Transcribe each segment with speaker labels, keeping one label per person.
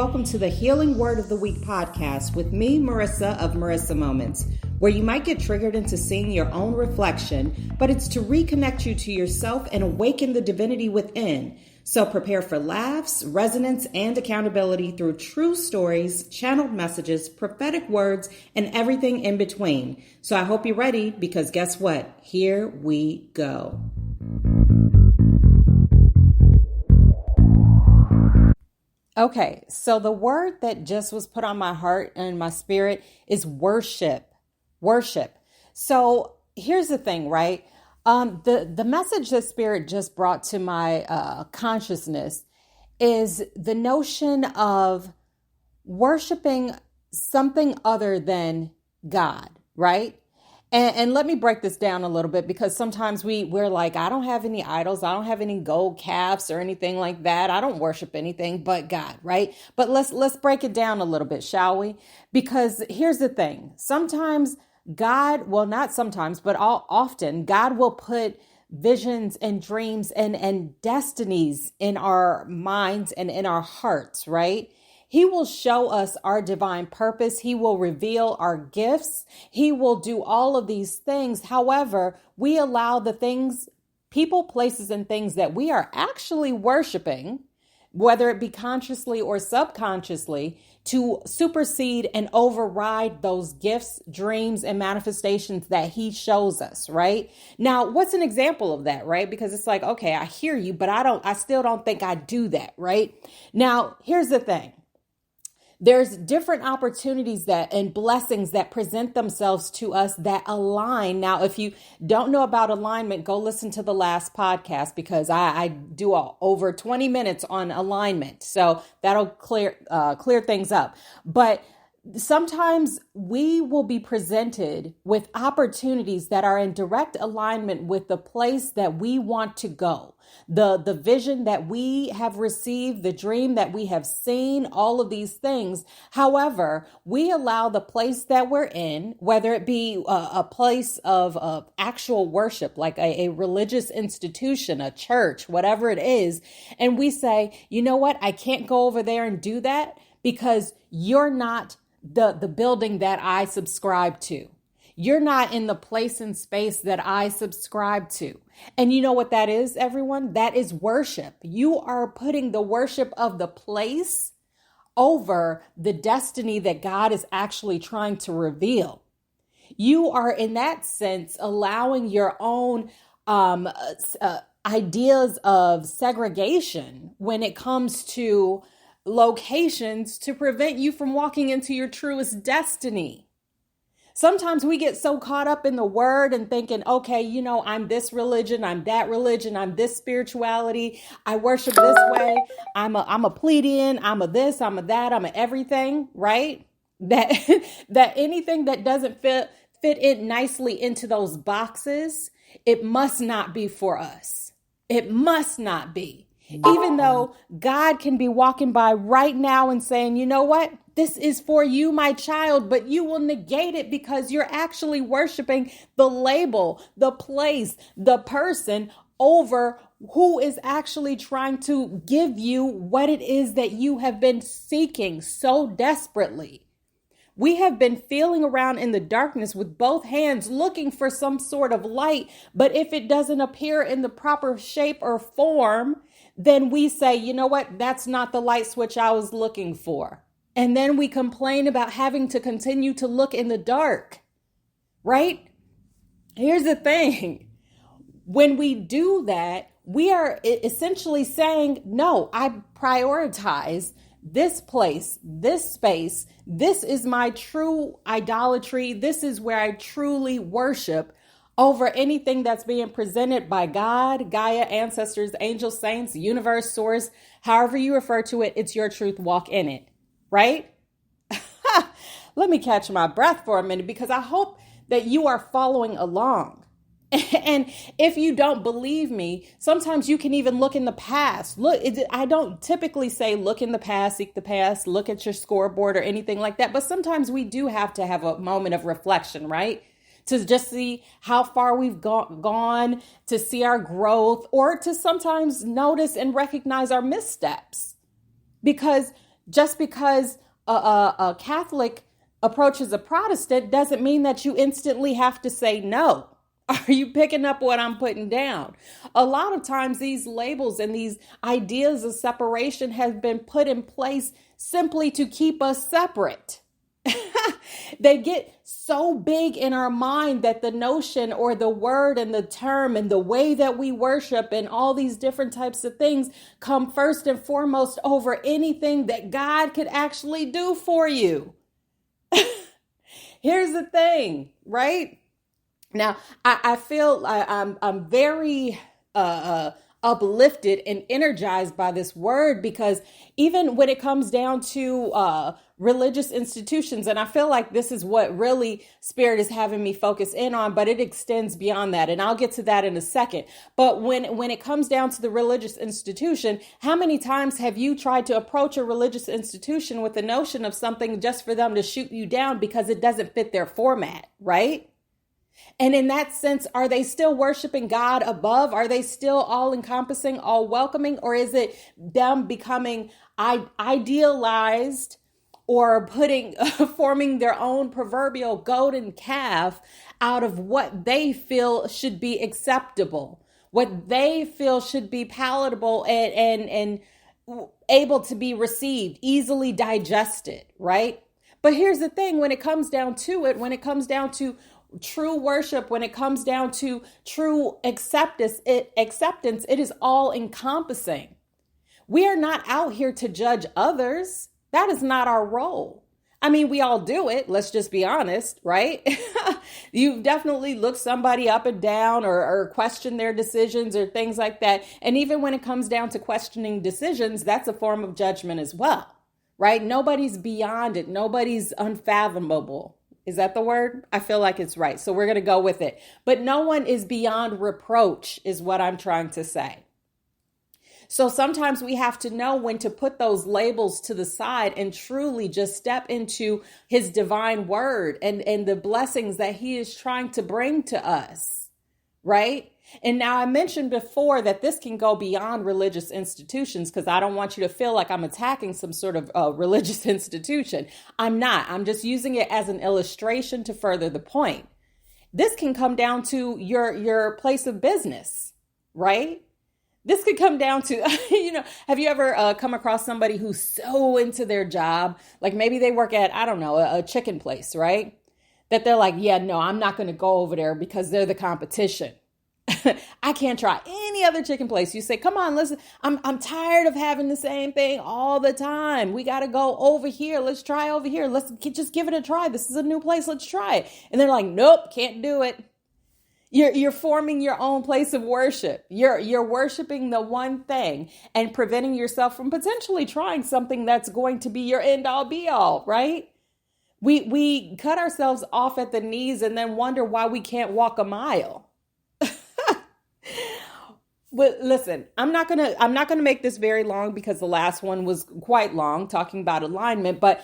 Speaker 1: welcome to the Healing Word of the Week podcast with me, Marisa of Marisa Moments, where you might get triggered into seeing your own reflection, but it's to reconnect you to yourself and awaken the divinity within. So prepare for laughs, resonance, and accountability through true stories, channeled messages, prophetic words, and everything in between. So I hope you're ready because guess what? Here we go. Okay, so the word that just was put on my heart and my spirit is worship. Worship. So here's the thing, right? The message that Spirit just brought to my consciousness is the notion of worshiping something other than God, right? And let me break this down a little bit because sometimes we're like, I don't have any idols. I don't have any gold calves or anything like that. I don't worship anything but God, right? But let's break it down a little bit, shall we? Because here's the thing. Sometimes God, well, not sometimes, but often God will put visions and dreams and destinies in our minds and in our hearts, right? He will show us our divine purpose. He will reveal our gifts. He will do all of these things. However, we allow the things, people, places, and things that we are actually worshiping, whether it be consciously or subconsciously, to supersede and override those gifts, dreams, and manifestations that he shows us, right? Now, what's an example of that, right? Because it's like, okay, I hear you, but I still don't think I do that, right? Now, here's the thing. There's different opportunities and blessings that present themselves to us that align. Now, if you don't know about alignment, go listen to the last podcast because I do over 20 minutes on alignment. So that'll clear things up. But sometimes we will be presented with opportunities that are in direct alignment with the place that we want to go. The vision that we have received, the dream that we have seen, all of these things. However, we allow the place that we're in, whether it be a place of actual worship, like a religious institution, a church, whatever it is, and we say, you know what, I can't go over there and do that because you're not the building that I subscribe to. You're not in the place and space that I subscribe to. And you know what that is, everyone? That is worship. You are putting the worship of the place over the destiny that God is actually trying to reveal. You are, in that sense, allowing your own ideas of segregation when it comes to locations to prevent you from walking into your truest destiny. Sometimes we get so caught up in the word and thinking, okay, you know, I'm this religion, I'm that religion, I'm this spirituality, I worship this way, I'm a Pleiadian, I'm a this, I'm a that, I'm a everything, right? That anything that doesn't fit in nicely into those boxes, it must not be for us. It must not be. Even though God can be walking by right now and saying, you know what? This is for you, my child, but you will negate it because you're actually worshiping the label, the place, the person over who is actually trying to give you what it is that you have been seeking so desperately. We have been feeling around in the darkness with both hands looking for some sort of light, but if it doesn't appear in the proper shape or form, then we say, you know what, that's not the light switch I was looking for. And then we complain about having to continue to look in the dark, right? Here's the thing. When we do that, we are essentially saying, no, I prioritize this place, this space. This is my true idolatry. This is where I truly worship over anything that's being presented by God, Gaia, ancestors, angels, saints, universe, source, however you refer to it, it's your truth, walk in it, right? Let me catch my breath for a minute because I hope that you are following along. And if you don't believe me, sometimes you can even look in the past. I don't typically say look in the past, seek the past, look at your scoreboard or anything like that. But sometimes we do have to have a moment of reflection, right? To just see how far we've gone, to see our growth, or to sometimes notice and recognize our missteps. Because Just because a Catholic approaches a Protestant doesn't mean that you instantly have to say no. Are you picking up what I'm putting down? A lot of times these labels and these ideas of separation have been put in place simply to keep us separate. They get so big in our mind that the notion or the word and the term and the way that we worship and all these different types of things come first and foremost over anything that God could actually do for you. Here's the thing, right? Now, I feel I'm very uplifted and energized by this word, because even when it comes down to religious institutions, and I feel like this is what really Spirit is having me focus in on, but it extends beyond that, and I'll get to that in a second. But when it comes down to the religious institution, how many times have you tried to approach a religious institution with the notion of something just for them to shoot you down because it doesn't fit their format, right? And in that sense, are they still worshiping God above? Are they still all encompassing, all welcoming? Or is it them becoming idealized or forming their own proverbial golden calf out of what they feel should be acceptable, what they feel should be palatable and able to be received, easily digested, right? But here's the thing, when it comes down to it, when it comes down to true worship, when it comes down to true acceptance, it is all encompassing. We are not out here to judge others. That is not our role. I mean, we all do it. Let's just be honest, right? You've definitely looked somebody up and down or questioned their decisions or things like that. And even when it comes down to questioning decisions, that's a form of judgment as well, right? Nobody's beyond it. Nobody's unfathomable. Is that the word? I feel like it's right. So we're going to go with it. But no one is beyond reproach is what I'm trying to say. So sometimes we have to know when to put those labels to the side and truly just step into his divine word and the blessings that he is trying to bring to us, right? And now I mentioned before that this can go beyond religious institutions, because I don't want you to feel like I'm attacking some sort of religious institution. I'm not. I'm just using it as an illustration to further the point. This can come down to your place of business, right? This could come down to, have you ever come across somebody who's so into their job? Like maybe they work at, I don't know, a chicken place, right? That they're like, yeah, no, I'm not going to go over there because they're the competition. I can't try any other chicken place. You say, come on, listen, I'm tired of having the same thing all the time. We got to go over here. Let's try over here. Let's just give it a try. This is a new place. Let's try it. And they're like, nope, can't do it. You're forming your own place of worship. You're worshiping the one thing and preventing yourself from potentially trying something that's going to be your end all be all, right? We cut ourselves off at the knees and then wonder why we can't walk a mile. But listen, I'm not gonna make this very long, because the last one was quite long talking about alignment. But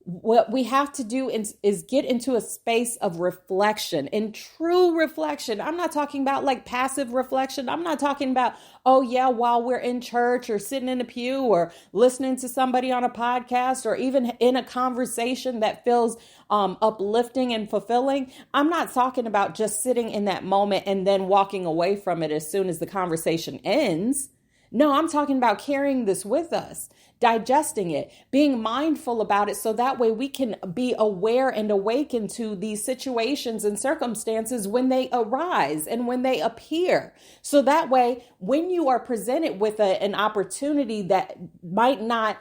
Speaker 1: what we have to do is get into a space of reflection, and true reflection. I'm not talking about like passive reflection. I'm not talking about, oh yeah, while we're in church or sitting in a pew or listening to somebody on a podcast or even in a conversation that feels uplifting and fulfilling. I'm not talking about just sitting in that moment and then walking away from it as soon as the conversation ends. No, I'm talking about carrying this with us, digesting it, being mindful about it, so that way we can be aware and awaken to these situations and circumstances when they arise and when they appear. So that way, when you are presented with an opportunity that might not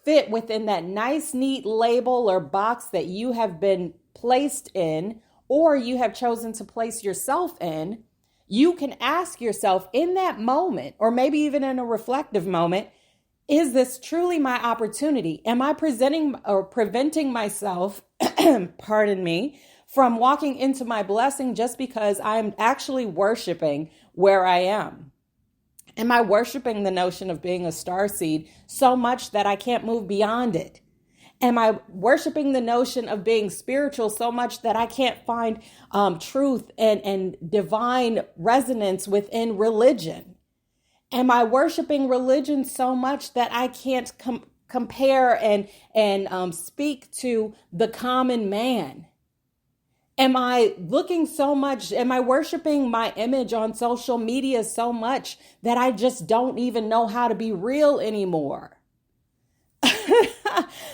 Speaker 1: fit within that nice, neat label or box that you have been placed in, or you have chosen to place yourself in, you can ask yourself in that moment, or maybe even in a reflective moment, is this truly my opportunity? Am I presenting or preventing myself, pardon me, from walking into my blessing just because I'm actually worshiping where I am? Am I worshiping the notion of being a starseed so much that I can't move beyond it? Am I worshiping the notion of being spiritual so much that I can't find truth and divine resonance within religion? Am I worshiping religion so much that I can't compare and speak to the common man? Am I looking so much? Am I worshiping my image on social media so much that I just don't even know how to be real anymore?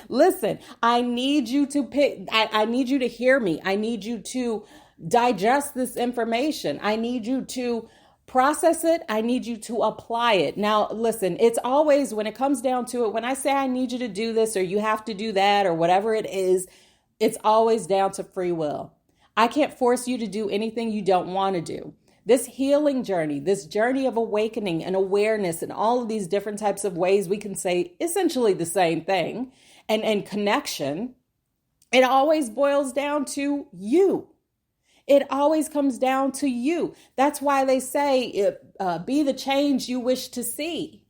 Speaker 1: Listen, I need you to I need you to hear me. I need you to digest this information. I need you to process it. I need you to apply it. Now, listen, it's always, when it comes down to it, when I say I need you to do this or you have to do that or whatever it is, it's always down to free will. I can't force you to do anything you don't want to do. This healing journey, this journey of awakening and awareness and all of these different types of ways we can say essentially the same thing and connection, it always boils down to you. It always comes down to you. That's why they say be the change you wish to see.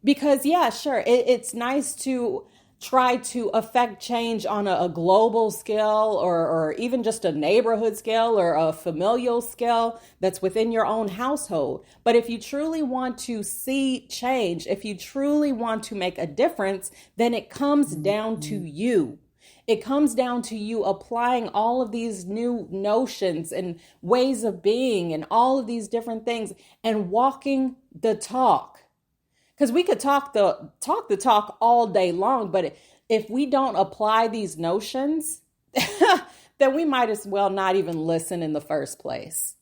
Speaker 1: Because yeah, sure, it's nice to try to affect change on a global scale or even just a neighborhood scale or a familial scale that's within your own household. But if you truly want to see change, if you truly want to make a difference, then it comes down to you. It comes down to you applying all of these new notions and ways of being and all of these different things and walking the talk. Because we could talk the talk all day long, but if we don't apply these notions, then we might as well not even listen in the first place.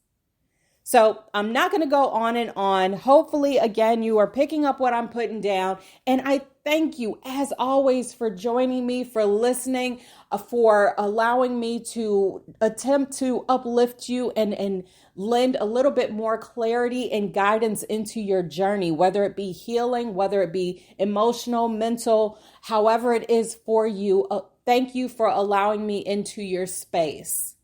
Speaker 1: So I'm not going to go on and on. Hopefully, again, you are picking up what I'm putting down. And I thank you, as always, for joining me, for listening, for allowing me to attempt to uplift you and lend a little bit more clarity and guidance into your journey, whether it be healing, whether it be emotional, mental, however it is for you. Thank you for allowing me into your space.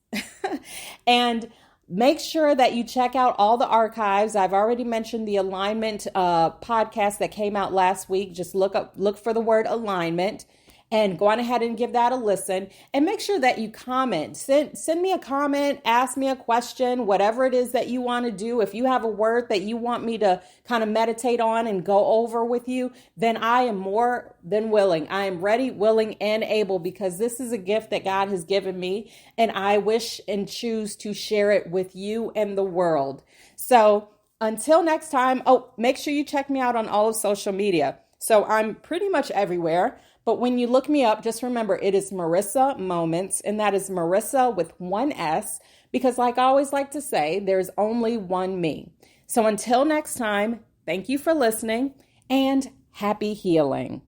Speaker 1: And make sure that you check out all the archives. I've already mentioned the alignment podcast that came out last week. Just look for the word alignment and go on ahead and give that a listen. And make sure that you comment. Send me a comment, ask me a question, whatever it is that you want to do. If you have a word that you want me to kind of meditate on and go over with you, then I am more than willing. I am ready, willing, and able, because this is a gift that God has given me, and I wish and choose to share it with you and the world. So until next time, make sure you check me out on all of social media. So I'm pretty much everywhere. But when you look me up, just remember it is Marisa Moments, and that is Marisa with one S, because like I always like to say, there's only one me. So until next time, thank you for listening and happy healing.